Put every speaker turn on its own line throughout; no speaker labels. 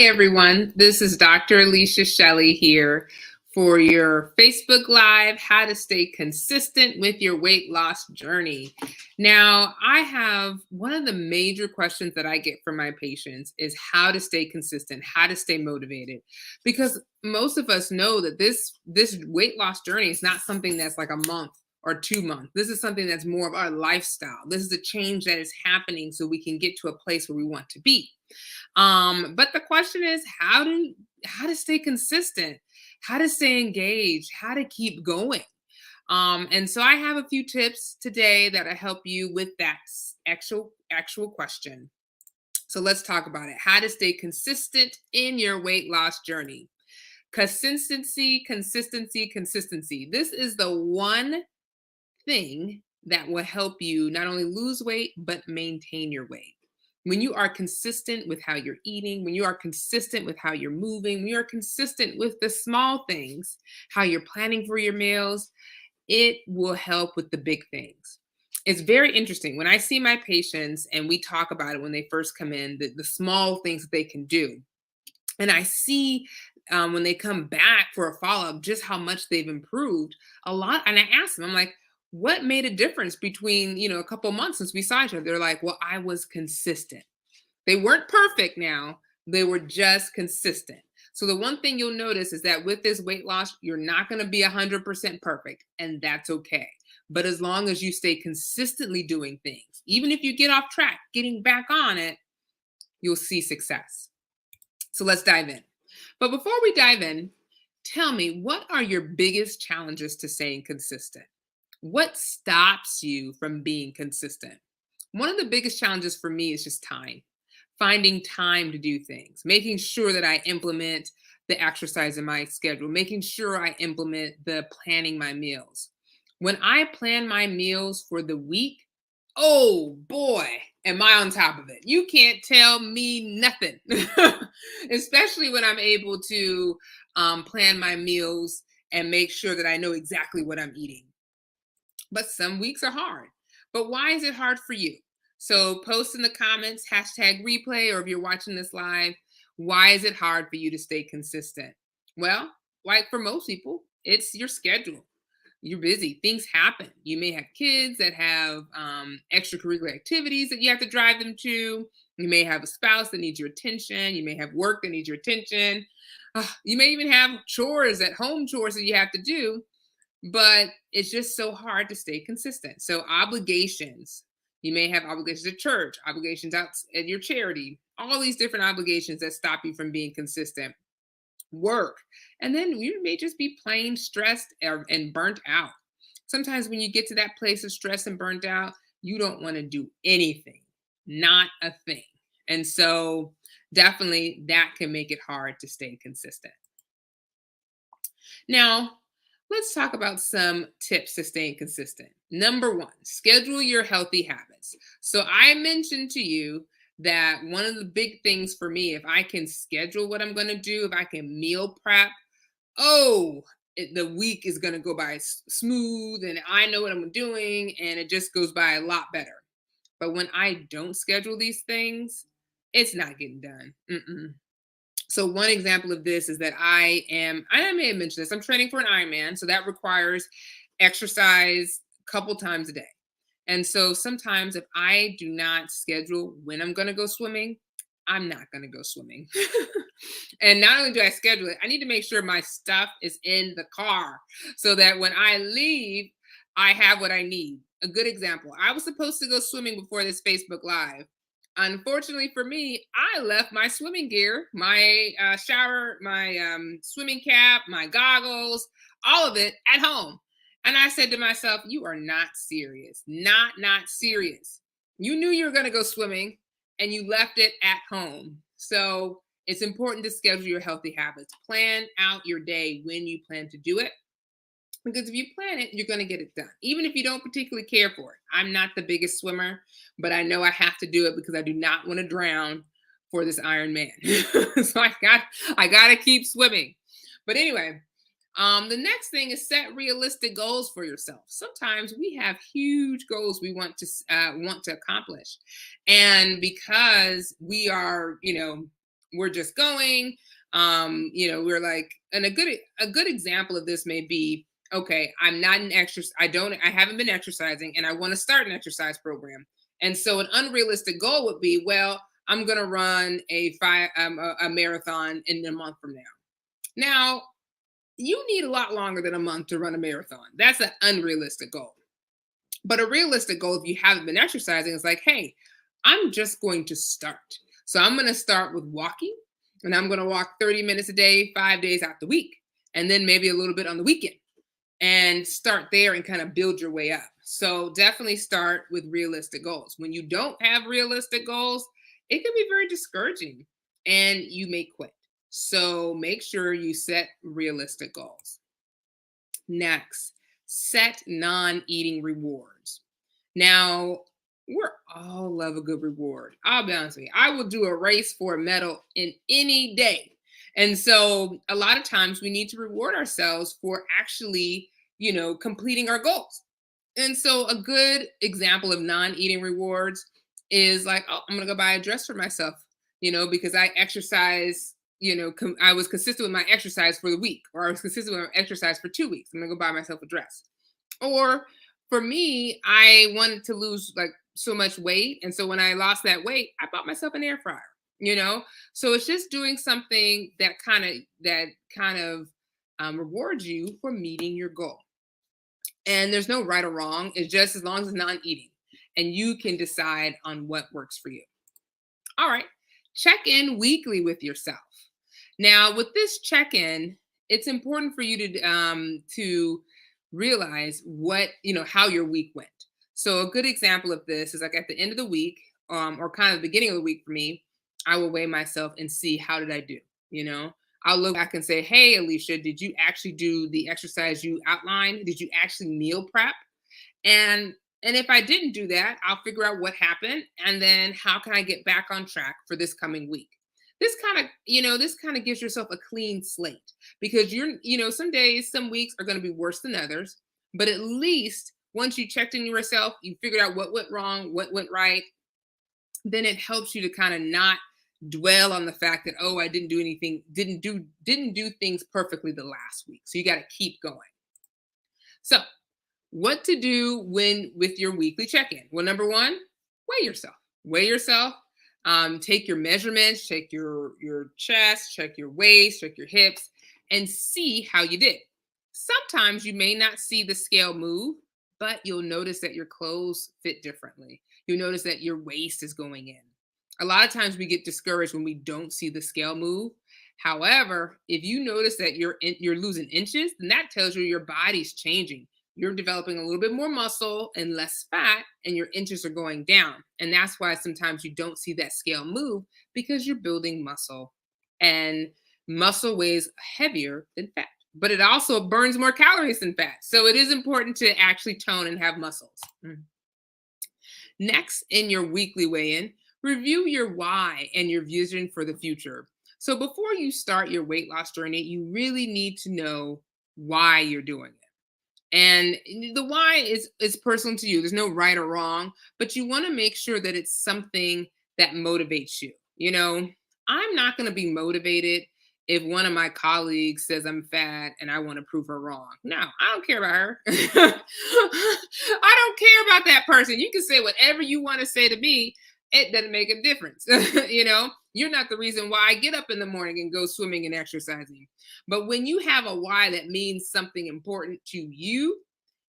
Hi, everyone. This is Dr. Alicia Shelley here for your Facebook Live, How to Stay Consistent with Your Weight Loss Journey. Now, I have one of the major questions that I get from my patients is how to stay consistent, how to stay motivated. Because most of us know that this weight loss journey is not something that's like a month or 2 months. This is something that's more of our lifestyle. This is a change that is happening so we can get to a place where we want to be. But the question is how to stay consistent, how to stay engaged, how to keep going. And so I have a few tips today that'll help you with that actual question. So let's talk about it. How to stay consistent in your weight loss journey. Consistency, consistency, consistency. This is the one thing that will help you not only lose weight, but maintain your weight. When you are consistent with how you're eating, when you are consistent with how you're moving, when you're consistent with the small things, how you're planning for your meals, it will help with the big things. It's very interesting. When I see my patients and we talk about it when they first come in, the small things that they can do. And I see when they come back for a follow-up, just how much they've improved a lot. And I ask them, I'm like, what made a difference between, a couple months since we saw each other? They're like, well, I was consistent. They weren't perfect now. They were just consistent. So the one thing you'll notice is that with this weight loss, you're not going to be 100% perfect, and that's okay. But as long as you stay consistently doing things, even if you get off track, getting back on it, you'll see success. So let's dive in. But before we dive in, tell me, what are your biggest challenges to staying consistent? What stops you from being consistent? One of the biggest challenges for me is just time. Finding time to do things, making sure that I implement the exercise in my schedule, making sure I implement the planning my meals. When I plan my meals for the week, oh boy, am I on top of it. You can't tell me nothing, especially when I'm able to plan my meals and make sure that I know exactly what I'm eating. But some weeks are hard. But why is it hard for you? So post in the comments, #replay, or if you're watching this live, why is it hard for you to stay consistent? Well, like for most people, it's your schedule. You're busy. Things happen. You may have kids that have extracurricular activities that you have to drive them to. You may have a spouse that needs your attention. You may have work that needs your attention. You may even have chores at home, chores that you have to do. But it's just so hard to stay consistent. So obligations, you may have obligations at church, obligations out at your charity, all these different obligations that stop you from being consistent. Work. And then you may just be plain stressed and burnt out. Sometimes when you get to that place of stress and burnt out, you don't want to do anything, not a thing. And so definitely that can make it hard to stay consistent. Now, let's talk about some tips to staying consistent. Number one, schedule your healthy habits. So I mentioned to you that one of the big things for me, if I can schedule what I'm going to do, if I can meal prep, the week is going to go by smooth and I know what I'm doing and it just goes by a lot better. But when I don't schedule these things, it's not getting done. So one example of this is that I may have mentioned this, I'm training for an Ironman. So that requires exercise a couple times a day. And so sometimes if I do not schedule when I'm going to go swimming, I'm not going to go swimming. And not only do I schedule it, I need to make sure my stuff is in the car so that when I leave, I have what I need. A good example, I was supposed to go swimming before this Facebook Live. Unfortunately for me, I left my swimming gear, my shower, my swimming cap, my goggles, all of it at home. And I said to myself, you are not serious. Not serious. You knew you were going to go swimming and you left it at home. So it's important to schedule your healthy habits. Plan out your day when you plan to do it. Because if you plan it, you're going to get it done, even if you don't particularly care for it. I'm not the biggest swimmer, but I know I have to do it because I do not want to drown for this Ironman. So I got to keep swimming. But anyway, the next thing is set realistic goals for yourself. Sometimes we have huge goals we want to accomplish, and because we are, we're just going. We're like, and a good example of this may be, okay, I'm not an exercise. I haven't been exercising, and I want to start an exercise program. And so an unrealistic goal would be, well, I'm going to run a marathon in a month from now. Now, you need a lot longer than a month to run a marathon. That's an unrealistic goal. But a realistic goal, if you haven't been exercising, is like, hey, I'm just going to start. So I'm going to start with walking, and I'm going to walk 30 minutes a day, 5 days out the week, and then maybe a little bit on the weekend, and start there and kind of build your way up. So definitely start with realistic goals. When you don't have realistic goals, it can be very discouraging and you may quit. So make sure you set realistic goals. Next, set non-eating rewards. Now, we're all love a good reward. I'll be honest with you. I will do a race for a medal in any day. And so a lot of times we need to reward ourselves for actually, completing our goals. And so a good example of non-eating rewards is like, oh, I'm gonna go buy a dress for myself, because I exercise, I was consistent with my exercise for the week, or I was consistent with my exercise for 2 weeks. I'm gonna go buy myself a dress. Or for me, I wanted to lose like so much weight. And so when I lost that weight, I bought myself an air fryer, you know? So it's just doing something that kind of rewards you for meeting your goal. And there's no right or wrong. It's just as long as it's not eating. And you can decide on what works for you. All right. Check in weekly with yourself. Now, with this check in, it's important for you to realize how your week went. So a good example of this is like at the end of the week, or kind of the beginning of the week for me, I will weigh myself and see how did I do. You know, I'll look back and say, hey, Alicia, did you actually do the exercise you outlined? Did you actually meal prep? And if I didn't do that, I'll figure out what happened and then how can I get back on track for this coming week. This kind of gives yourself a clean slate because some days, some weeks are going to be worse than others, but at least once you checked in yourself, you figured out what went wrong, what went right, then it helps you to kind of not dwell on the fact that, oh, I didn't do anything, didn't do things perfectly the last week. So you got to keep going. So what to do with your weekly check-in? Well, number one, weigh yourself. Weigh yourself. Take your measurements, check your chest, check your waist, check your hips, and see how you did. Sometimes you may not see the scale move, but you'll notice that your clothes fit differently. You'll notice that your waist is going in. A lot of times we get discouraged when we don't see the scale move. However, if you notice that you're losing inches, then that tells you your body's changing. You're developing a little bit more muscle and less fat, and your inches are going down. And that's why sometimes you don't see that scale move because you're building muscle. And muscle weighs heavier than fat, but it also burns more calories than fat. So it is important to actually tone and have muscles. Next, in your weekly weigh-in, review your why and your vision for the future. So before you start your weight loss journey, you really need to know why you're doing it. And the why is personal to you. There's no right or wrong, but you want to make sure that it's something that motivates you. I'm not going to be motivated if one of my colleagues says I'm fat and I want to prove her wrong. No, I don't care about her. I don't care about that person. You can say whatever you want to say to me. It doesn't make a difference. You're not the reason why I get up in the morning and go swimming and exercising. But when you have a why that means something important to you,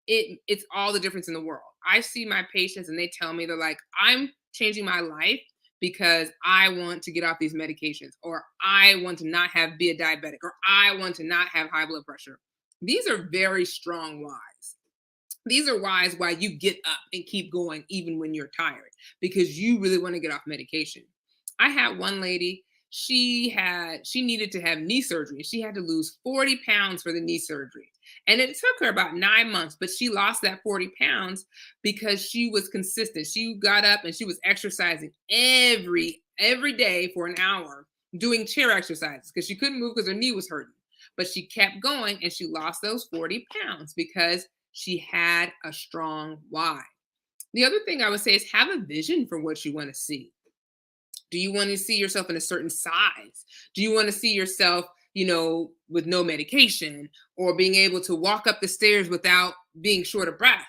it's all the difference in the world. I see my patients and they tell me, they're like, I'm changing my life because I want to get off these medications, or I want to not be a diabetic, or I want to not have high blood pressure. These are very strong whys. These are whys why you get up and keep going even when you're tired, because you really want to get off medication. I had one lady, she needed to have knee surgery. She had to lose 40 pounds for the knee surgery. And it took her about 9 months, but she lost that 40 pounds because she was consistent. She got up and she was exercising every day for an hour, doing chair exercises because she couldn't move because her knee was hurting. But she kept going and she lost those 40 pounds because she had a strong why. The other thing I would say is have a vision for what you want to see. Do you want to see yourself in a certain size? Do you want to see yourself, with no medication or being able to walk up the stairs without being short of breath?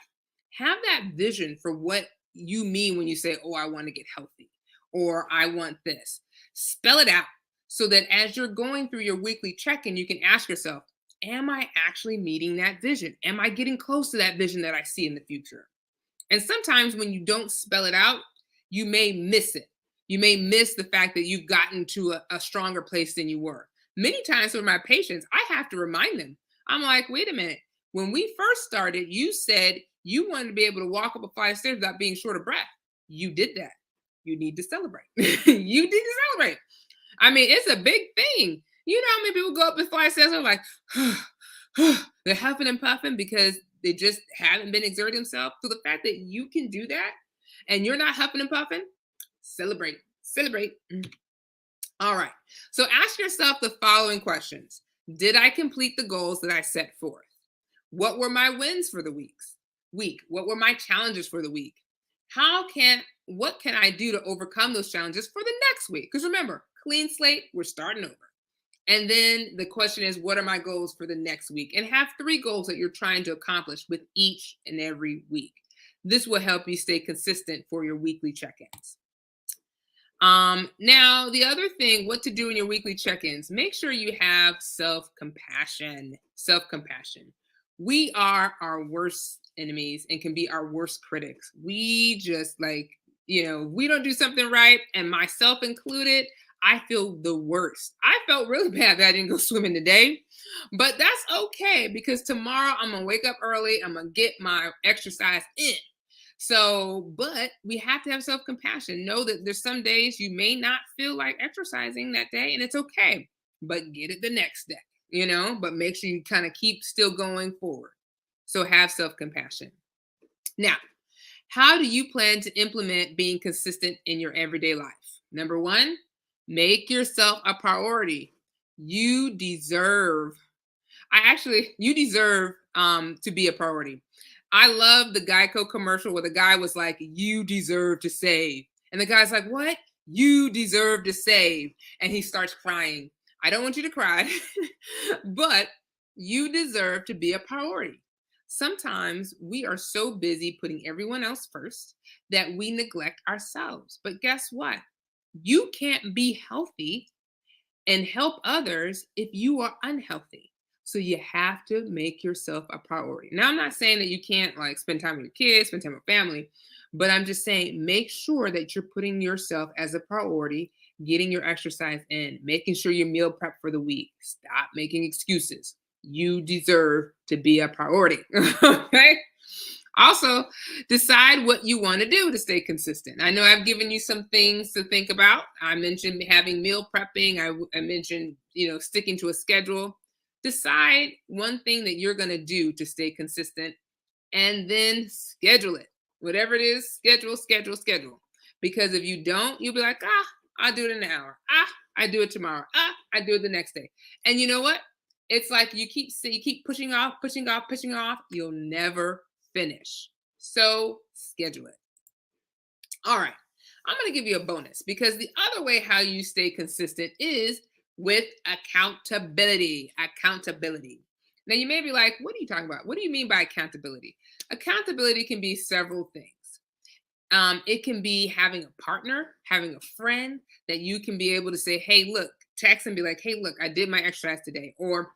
Have that vision for what you mean when you say, oh, I want to get healthy or I want this. Spell it out so that as you're going through your weekly check in, you can ask yourself, am I actually meeting that vision? Am I getting close to that vision that I see in the future? And sometimes when you don't spell it out, you may miss it. You may miss the fact that you've gotten to a stronger place than you were. Many times with my patients, I have to remind them. I'm like, wait a minute. When we first started, you said you wanted to be able to walk up a flight of stairs without being short of breath. You did that. You need to celebrate. You need to celebrate. I mean, it's a big thing. You know how many people go up the flight of stairs and are like, they're huffing and puffing because they just haven't been exerting themselves. So the fact that you can do that and you're not huffing and puffing, celebrate, celebrate. All right. So ask yourself the following questions. Did I complete the goals that I set forth? What were my wins for the week? What were my challenges for the week? What can I do to overcome those challenges for the next week? Because remember, clean slate, we're starting over. And then the question is, what are my goals for the next week? And have 3 goals that you're trying to accomplish with each and every week. This will help you stay consistent for your weekly check-ins. Now, the other thing, what to do in your weekly check-ins, make sure you have self-compassion. Self-compassion. We are our worst enemies and can be our worst critics. We just we don't do something right, and myself included, I feel the worst. I felt really bad that I didn't go swimming today, but that's okay because tomorrow I'm going to wake up early. I'm going to get my exercise in. So, but we have to have self-compassion. Know that there's some days you may not feel like exercising that day, and it's okay, but get it the next day, but make sure you kind of keep still going forward. So have self-compassion. Now, how do you plan to implement being consistent in your everyday life? Number 1, make yourself a priority. You deserve to be a priority. I love the Geico commercial where the guy was like, you deserve to save. And the guy's like, what? You deserve to save. And he starts crying. I don't want you to cry, but you deserve to be a priority. Sometimes we are so busy putting everyone else first that we neglect ourselves. But guess what? You can't be healthy and help others if you are unhealthy. So you have to make yourself a priority. Now, I'm not saying that you can't spend time with your kids, spend time with family, but I'm just saying make sure that you're putting yourself as a priority, getting your exercise in, making sure you meal prep for the week. Stop making excuses. You deserve to be a priority. Okay? Also, decide what you want to do to stay consistent. I know I've given you some things to think about. I mentioned having meal prepping. I mentioned, sticking to a schedule. Decide one thing that you're going to do to stay consistent and then schedule it. Whatever it is, schedule. Because if you don't, you'll be like, I'll do it in an hour. I do it tomorrow. I do it the next day. And you know what? It's like you keep pushing off. You'll never finish. So schedule it. All right. I'm going to give you a bonus because the other way how you stay consistent is with accountability. Now you may be like, what are you talking about? What do you mean by accountability? Accountability can be several things. It can be having a partner, having a friend that you can be able to say, hey, look, text and be like, hey, look, I did my exercise today. Or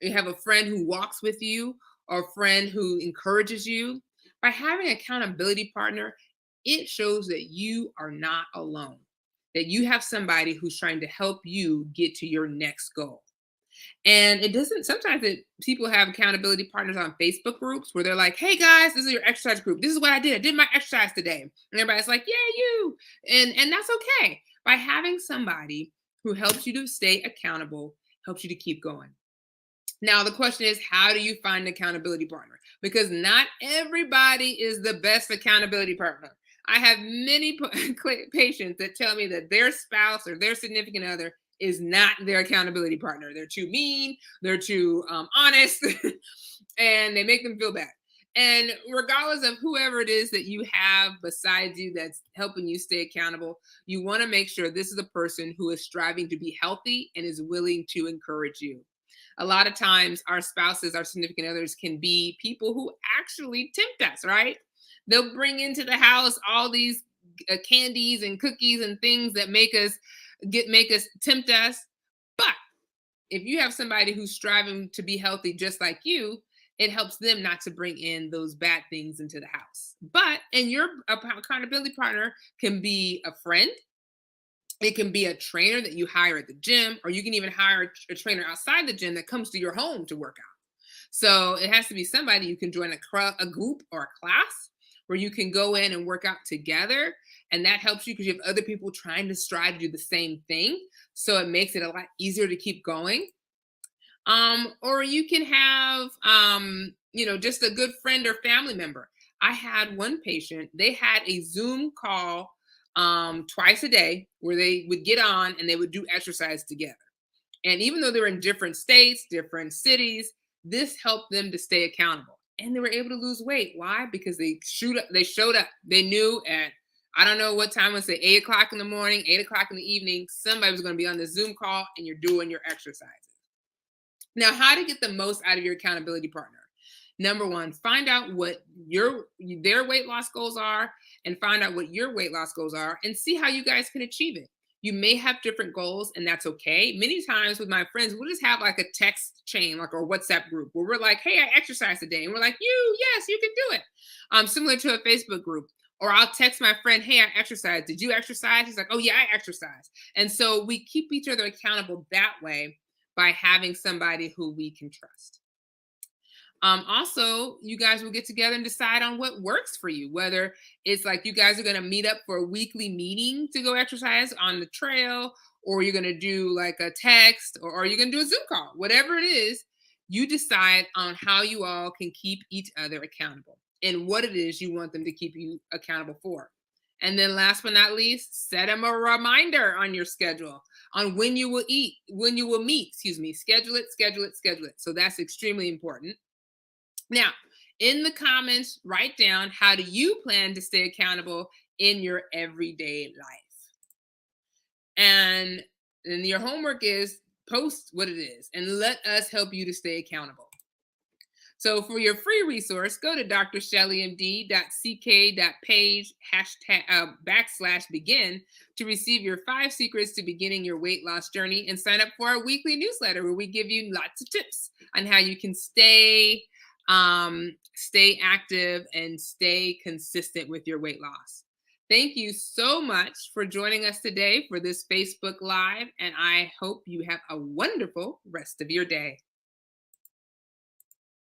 you have a friend who walks with you or a friend who encourages you. By having an accountability partner, it shows that you are not alone, that you have somebody who's trying to help you get to your next goal. And sometimes people have accountability partners on Facebook groups where they're like, hey guys, this is your exercise group. This is what I did. I did my exercise today. And everybody's like, yeah, you. And that's okay. By having somebody who helps you to stay accountable, helps you to keep going. Now, the question is, how do you find an accountability partner? Because not everybody is the best accountability partner. I have many patients that tell me that their spouse or their significant other is not their accountability partner. They're too mean, they're too honest, and they make them feel bad. And regardless of whoever it is that you have besides you that's helping you stay accountable, you want to make sure this is a person who is striving to be healthy and is willing to encourage you. A lot of times, our spouses, our significant others can be people who actually tempt us, right? They'll bring into the house all these candies and cookies and things that make us tempt us. But if you have somebody who's striving to be healthy just like you, it helps them not to bring in those bad things into the house. But and your accountability partner can be a friend, it can be a trainer that you hire at the gym, or you can even hire a trainer outside the gym that comes to your home to work out. So it has to be somebody you can join a group or a class where you can go in and work out together. And that helps you because you have other people trying to strive to do the same thing. So it makes it a lot easier to keep going. Or you can have, just a good friend or family member. I had one patient, they had a Zoom call twice a day where they would get on and they would do exercise together. And even though they were in different states, different cities, this helped them to stay accountable. And they were able to lose weight. Why? Because they showed up. They knew at I don't know what time, let's say 8 o'clock in the morning, 8 o'clock in the evening, somebody was going to be on the Zoom call and you're doing your exercises. Now, how to get the most out of your accountability partner. Number one, find out what their weight loss goals are and find out what your weight loss goals are and see how you guys can achieve it. You may have different goals, and that's okay. Many times with my friends, we'll just have like a text chain, like our WhatsApp group, where we're like, "Hey, I exercised today," and we're like, yes, you can do it." Similar to a Facebook group, or I'll text my friend, "Hey, I exercised. Did you exercise?" He's like, "Oh yeah, I exercise." And so we keep each other accountable that way by having somebody who we can trust. Also, you guys will get together and decide on what works for you, whether it's like you guys are going to meet up for a weekly meeting to go exercise on the trail, or you're going to do like a text, or you're going to do a Zoom call, whatever it is, you decide on how you all can keep each other accountable and what it is you want them to keep you accountable for. And then last but not least, set them a reminder on your schedule on when you will meet, schedule it, schedule it, schedule it. So that's extremely important. Now, in the comments, write down how do you plan to stay accountable in your everyday life. And then your homework is post what it is and let us help you to stay accountable. So for your free resource, go to drshelleymd.ck.page /begin to receive your 5 secrets to beginning your weight loss journey and sign up for our weekly newsletter where we give you lots of tips on how you can stay active and stay consistent with your weight loss. Thank you so much for joining us today for this Facebook Live, and I hope you have a wonderful rest of your day.